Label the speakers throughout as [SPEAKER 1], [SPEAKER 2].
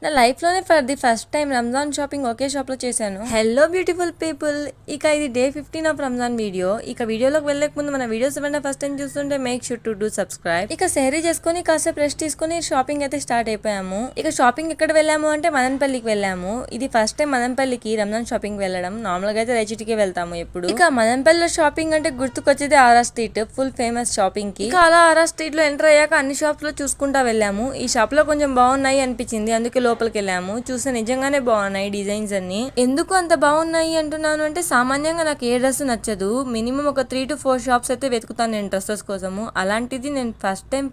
[SPEAKER 1] నా లైఫ్ లోనే for the first time Ramzan shopping okay shop లో చేశాను. హలో బ్యూటిఫుల్ పీపుల్, ఇక ఇది డే 15 ఆఫ్ రంజాన్ వీడియో. ఇక వీడియోలోకి వెళ్ళక ముందు మన వీడియోస్ ఏమైనా ఫస్ట్ టైం చూస్తుంటే make sure to do subscribe. ఇక సెహరీ చేసుకుని కాసేపు రెస్ట్ తీసుకుని షాపింగ్ అయితే స్టార్ట్ అయిపోయాము. ఇక షాపింగ్ ఎక్కడ వెళ్ళాము అంటే మదనపల్లికి వెళ్ళాము. ఇది ఫస్ట్ టైం మదనపల్లికి రంజాన్ షాపింగ్ వెళ్ళడం. నార్మల్ గా అయితే రైచిటికే వెళ్తాము ఎప్పుడు. ఇక మదనపల్లిలో షాపింగ్ అంటే గుర్తుకొచ్చేది ఆరా స్ట్రీట్, ఫుల్ ఫేమస్ షాపింగ్ కి. ఇక అలా ఆరా స్ట్రీట్ లో ఎంటర్ అయ్యాక అన్ని షాప్స్ లో చూసుకుంటా వెళ్ళాము. ఈ షాప్ లో కొంచెం బాగున్నాయి అనిపించింది, అందుకే లోపలికి వెళ్ళాము. చూస్తే నిజంగానే బాగున్నాయి డిజైన్స్ అన్ని. ఎందుకు అంత బాగున్నాయి అంటున్నాను అంటే సామాన్యంగా నాకు ఏ డ్రెస్ నచ్చదు. మినిమం ఒక 3 to 4 షాప్స్ అయితే వెతుకుతాను నేను డ్రెస్సెస్ కోసము. అలాంటిది నేను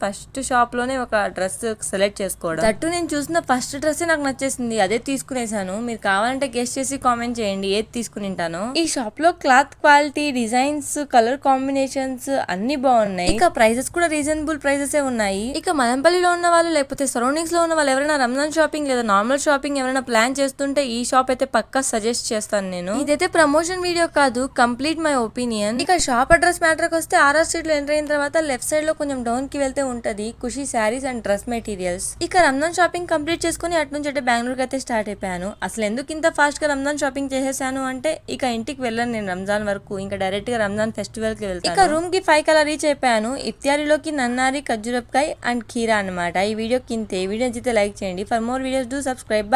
[SPEAKER 1] ఫస్ట్ షాప్ లోనే ఒక డ్రెస్ సెలెక్ట్ చేసుకోవడం. దట్టు నేను చూసిన ఫస్ట్ డ్రెస్ నాకు నచ్చేసింది, అదే తీసుకునేసాను. మీరు కావాలంటే గెస్ట్ చేసి కామెంట్ చేయండి ఏది తీసుకునింటాను. ఈ షాప్ లో cloth quality, designs, colour combinations అన్ని బాగున్నాయి. ఇక ప్రైజెస్ కూడా రీజనబుల్ ప్రైజెస్ ఉన్నాయి. ఇక మదనపల్లిలో ఉన్న వాళ్ళు లేకపోతే సరౌండింగ్స్ లో ఉన్న వాళ్ళు ఎవరైనా రంజాన్ షాపింగ్ లేదా నార్మల్ షాపింగ్ ఎవరైనా ప్లాన్ చేస్తుంటే ఈ షాప్ అయితే పక్కా సజెస్ట్ చేస్తాను నేను. ఇదైతే ప్రమోషన్ వీడియో కాదు, కంప్లీట్ మై ఒపీనియన్. ఇక షాప్ అడ్రస్ మ్యాటర్ కి వస్తే ఆర్ఆర్ స్ట్రీట్ లో ఎంటర్ అయిన తర్వాత లెఫ్ట్ సైడ్ లో కొంచెం డౌన్ కి వెళ్తే ఉంటది ఖుషి శారీస్ అండ్ డ్రెస్ మెటీరియల్స్. ఇక రంజాన్ షాపింగ్ కంప్లీట్ చేసుకుని అటు నుంచి అంటే బెంగళూరుకి అయితే స్టార్ట్ అయిపోయాను. అసలు ఎందుకు ఇంత ఫాస్ట్ గా రంజాన్ షాపింగ్ చేసేసాను అంటే ఇక ఇంటికి వెళ్ళాను నేను రంజాన్ వరకు. ఇంకా డైరెక్ట్ గా రంజాన్ ఫెస్టివల్ కి వెళ్తాను. ఇక రూమ్ కి 5 కల్లా రీచ్ అయిపోయాను. ఇఫ్తారీలోకి నన్నారి, ఖర్జూరకాయ అండ్ కీరా అన్నమాట. ఈ వీడియో కింతే. వీడియో నచ్చితే లైక్ చేయండి. For more videos do subscribe.